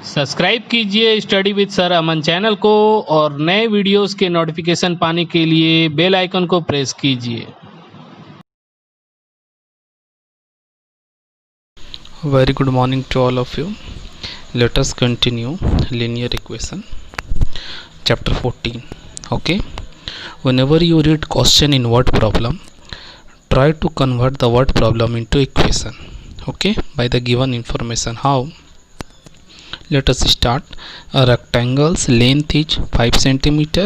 Subscribe कीजिए study with sir Aman channel को और नए वीडियोस के नोटिफिकेशन पाने के लिए बेल आइकन को प्रेस कीजिए। Very good morning to all of you. Let us continue linear equation chapter 14. Okay, whenever you read question in word problem, try to convert the word problem into equation, okay, by the given information. How? Let us start. A rectangle's length is 5 centimeter.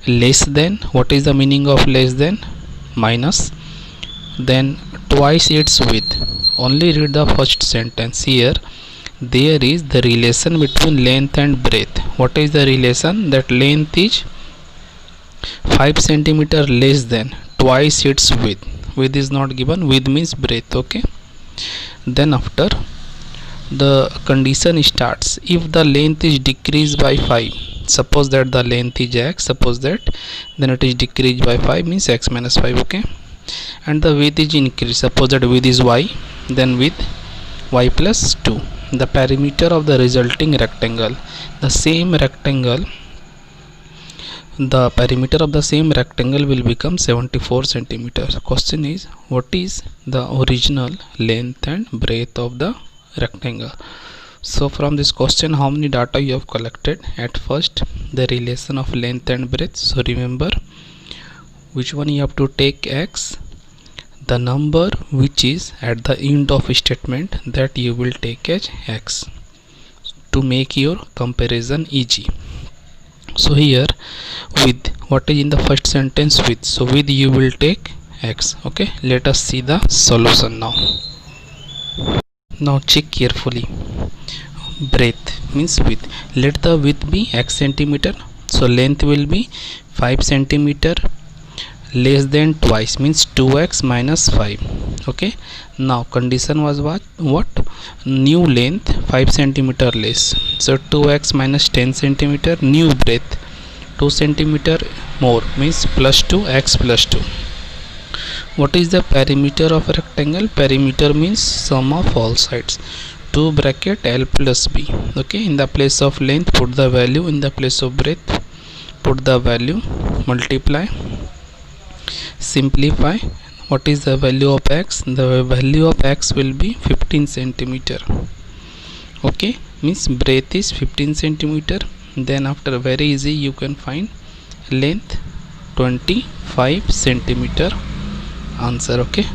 Less than, what is the meaning of less than? Minus, then twice its width. Only read the first sentence. Here there is the relation between length and breadth. What is the relation? That length is 5 centimeter less than twice its width. Width is not given, width means breadth. Okay, then after the condition starts. If the length is decreased by 5, suppose that the length is x, suppose that, then it is decreased by 5 means x minus 5. Okay, and the width is increased, suppose that width is y, then width y plus 2. The perimeter of the resulting rectangle, the same rectangle, the perimeter of the same rectangle will become 74 centimeters. Question is, what is the original length and breadth of the rectangle? So from this question, how many data you have collected? At first, the relation of length and breadth. So remember, which one you have to take x, the number which is at the end of a statement, that you will take as x to make your comparison easy. So here with, what is in the first sentence? With, so with you will take x. Okay, let us see the solution now. Now check carefully. Breadth means width. Let the width be x centimeter, so length will be 5 centimeter less than twice means 2x minus 5. Okay, now condition was what? New length 5 centimeter less, so 2x minus 10 centimeter. New breadth 2 centimeter more means plus 2, x plus 2. What is the perimeter of a rectangle? Perimeter means sum of all sides. 2 bracket L plus B. Okay, in the place of length put the value, in the place of breadth put the value, multiply, simplify. What is the value of x? The value of x will be 15 centimeter. Okay, means breadth is 15 centimeter. Then after, very easy, you can find length 25 centimeter. Answer. Okay,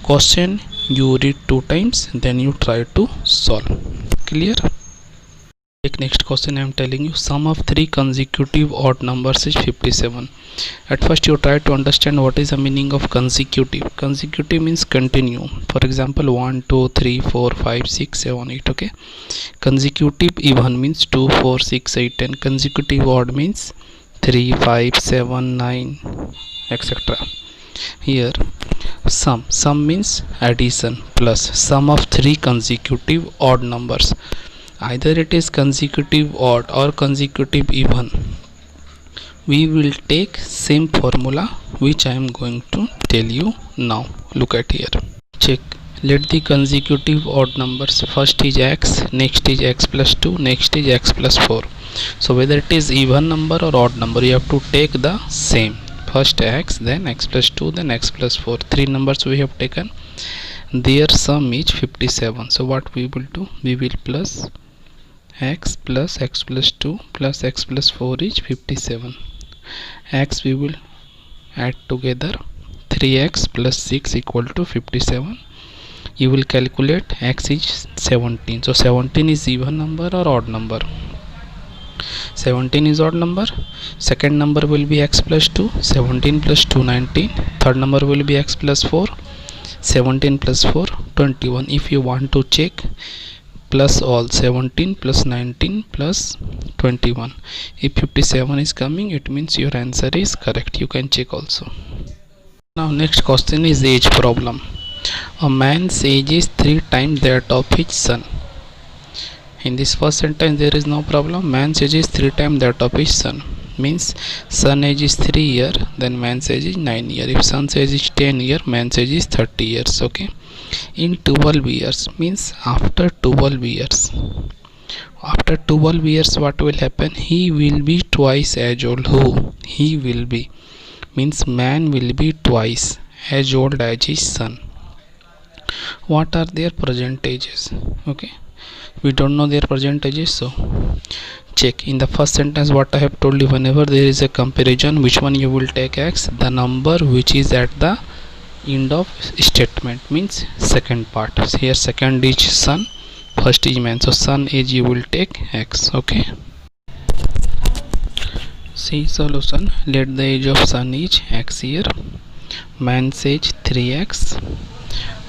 question you read 2 times, then you try to solve. Clear? Take next question. I am telling you, sum of 3 consecutive odd numbers is 57. At first you try to understand what is the meaning of consecutive. Consecutive means continue. For example, 1 2 3 4 5 6 7 8. Okay, consecutive even means 2 4 6 8 10. Consecutive odd means 3 5 7 9 etc. Here sum means addition plus sum of 3 consecutive odd numbers. Either it is consecutive odd or consecutive even, we will take same formula which I am going to tell you now. Look at here. Check. Let the consecutive odd numbers, first is x, next is x plus 2, next is x plus 4. So whether it is even number or odd number, you have to take the same. First x, then x plus 2, then x plus 4. 3 numbers we have taken. Their sum is 57. So what we will do? We will plus x plus 2 plus x plus 4 is 57. X we will add together, 3x plus 6 equal to 57. You will calculate, x is 17. So 17 is even number or odd number? 17 is odd number. Second number will be x plus 2, 17 plus 2 19. Third number will be x plus 4, 17 plus 4 21. If you want to check, plus all, 17 plus 19 plus 21. If 57 is coming, it means your answer is correct. You can check also. Now next question is age problem. A man's age is 3 times that of his son. In this first sentence there is no problem. Man's age is 3 times that of his son, means son age is 3 years, then man's age is 9 years. If son's age is 10 years, man's age is 30 years. Okay, in 12 years means after 12 years After 12 years, what will happen? He will be twice as old. Who? He will be. Means man will be twice as old as his son. What are their present ages? Okay. We don't know their present ages, so check. In the first sentence, what I have told you, whenever there is a comparison, which one you will take X? The number which is at the end of statement, means second part. So here second is son, first is man, so son age you will take X. Okay, see solution. Let the age of son is X here, man's age 3X.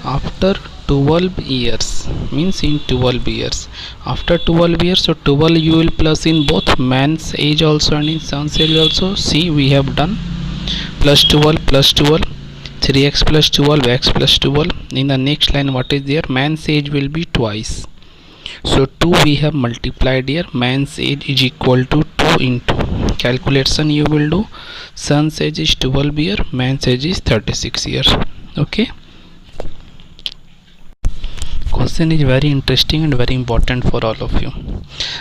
After 12 years, means in 12 years, after 12 years, so 12 you will plus in both man's age also and in son's age also. See, we have done plus 12 plus 12, 3x plus 12, x plus 12. In the next line, what is there? Man's age will be twice, so 2 we have multiplied here. Man's age is equal to 2 into, calculation you will do, son's age is 12 year, man's age is 36 years. Okay, question is very interesting and very important for all of you.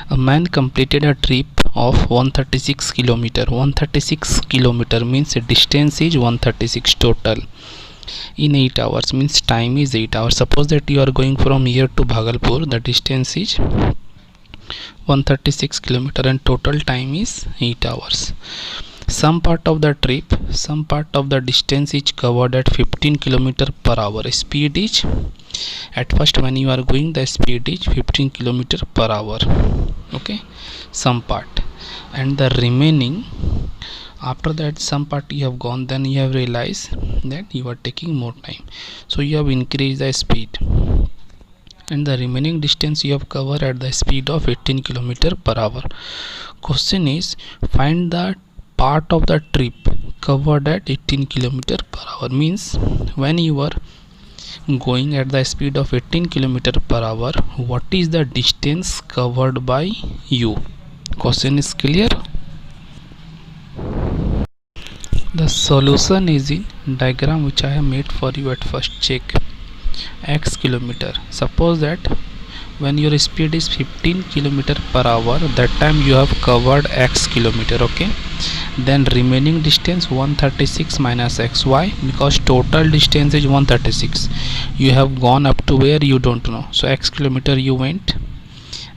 A man completed a trip of 136 kilometer. 136 kilometer means distance is 136 total in 8 hours, means time is 8 hours. Suppose that you are going from here to Bhagalpur, the distance is 136 kilometer and total time is 8 hours. Some part of the trip, some part of the distance is covered at 15 kilometer per hour. Speed is, at first when you are going, the speed is 15 kilometer per hour. Okay, some part, and the remaining, after that some part you have gone, then you have realized that you are taking more time, so you have increased the speed, and the remaining distance you have covered at the speed of 18 kilometer per hour. Question is, find the part of the trip covered at 18 kilometer per hour. Means when you are going at the speed of 18 kilometer per hour, what is the distance covered by you? Question is clear? The solution is in diagram which I have made for you at first. Check x kilometer. Suppose that when your speed is 15 kilometer per hour, that time you have covered x kilometer. Okay, then remaining distance 136 minus x. Why? Because total distance is 136, you have gone up to where you don't know, so x kilometer you went,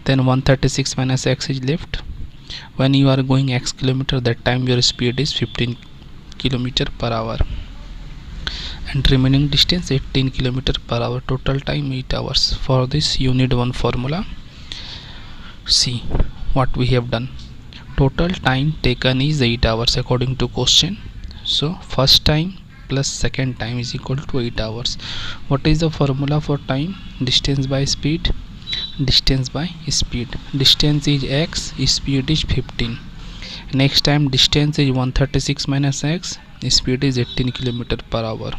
then 136 minus x is left. When you are going x kilometer, that time your speed is 15 kilometer per hour and remaining distance 18 kilometer per hour, total time 8 hours. For this you need one formula. See what we have done. Total time taken is 8 hours according to question, so first time plus second time is equal to 8 hours. What is the formula for time? Distance by speed, distance by speed. Distance is x, speed is 15. Next time distance is 136 minus x, speed is 18 kilometer per hour.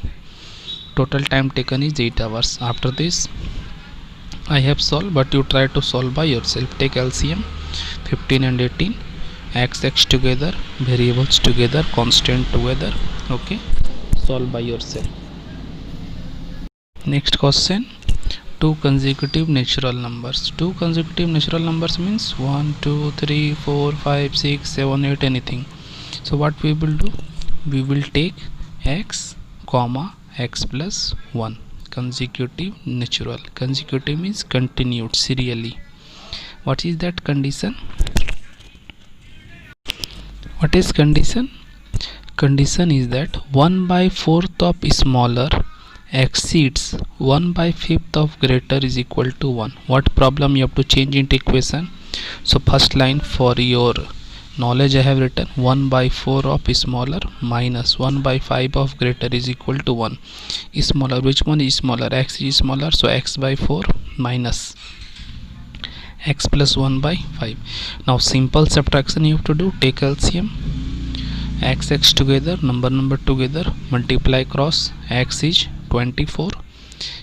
Total time taken is 8 hours. After this I have solved, but you try to solve by yourself. Take LCM 15 and 18, x together, variables together, constant together. Okay, solve by yourself. Next question, two consecutive natural numbers. Two consecutive natural numbers means 1 2 3 4 5 6 7 8 anything. So what we will do, we will take x comma x plus 1, consecutive natural. Consecutive means continued, serially. What is that condition? What is condition? Condition is that 1 by 4th of smaller exceeds 1 by 5th of greater is equal to 1. What problem you have to change into equation? So first line, for your knowledge I have written 1 by 4 of smaller minus 1 by 5 of greater is equal to 1. Smaller, which one is smaller? X is smaller, so x by 4 minus x plus 1 by 5. Now simple subtraction you have to do. Take LCM, x together, number together, multiply cross. X is 24,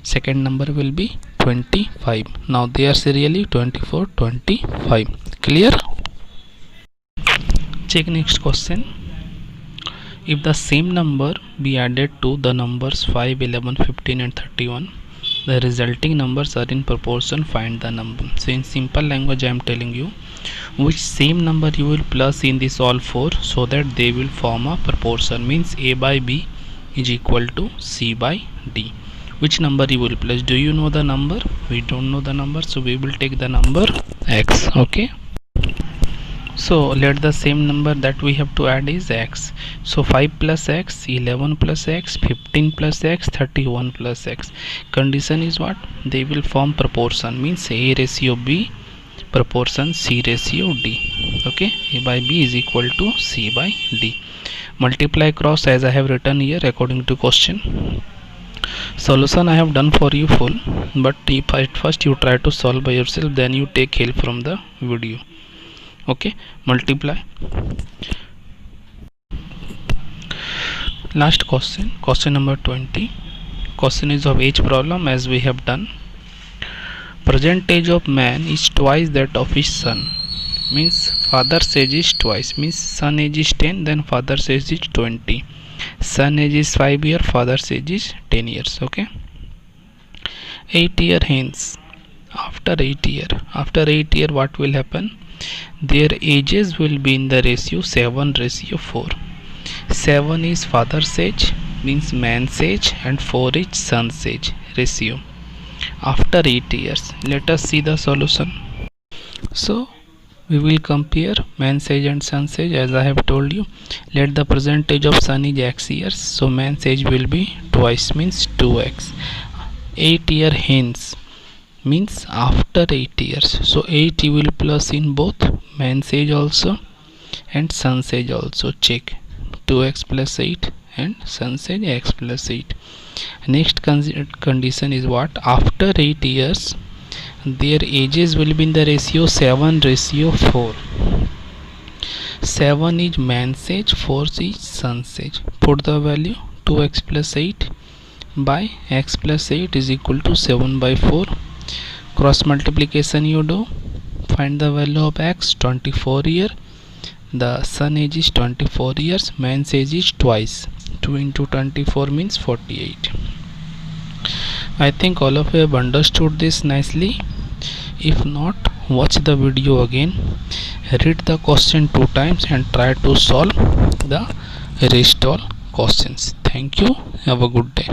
second number will be 25. Now they are serially 24 25. Clear? Check next question. If the same number be added to the numbers 5 11 15 and 31, the resulting numbers are in proportion, find the number. So in simple language I am telling you which same number you will plus in this all four so that they will form a proportion, means A by B is equal to C by D. Which number you will plus? Do you know the number? We don't know the number, so we will take the number X. Okay, so let the same number that we have to add is X. So 5 plus X, 11 plus X, 15 plus X, 31 plus X. Condition is what? They will form proportion, means A ratio B proportion C ratio D. Okay, A by B is equal to C by D. Multiply cross as I have written here according to question. Solution I have done for you full, but if at first you try to solve by yourself, then you take help from the video. Okay, multiply. Last question, question number 20. Question is of age problem, as we have done. Present age of man is twice that of his son, means father's age is twice, means son age is 10, then father's age is 20. Son age is 5 years, father's age is 10 years. Okay, 8 year hence, after 8 year what will happen? Their ages will be in the ratio 7:4. 7 is father's age, means man's age, and 4 is son's age ratio. After 8 years, let us see the solution. So we will compare man's age and son's age, as I have told you. Let the present age of son is X years, so man's age will be twice, means 2x. 8 year hence means after 8 years, so 8 you will plus in both man's age also and son's age also. Check 2x plus 8 and son's age x plus 8. Next condition is what? After 8 years their ages will be in the ratio 7:4. 7 is man's age, 4 is son's age. Put the value 2x plus 8 by x plus 8 is equal to 7/4. Cross multiplication you do, find the value of x, 24 year. The son age is 24 years, man's age is twice. 2 into 24 means 48. I think all of you have understood this nicely. If not, watch the video again, read the question 2 times and try to solve the rest all questions. Thank you. Have a good day.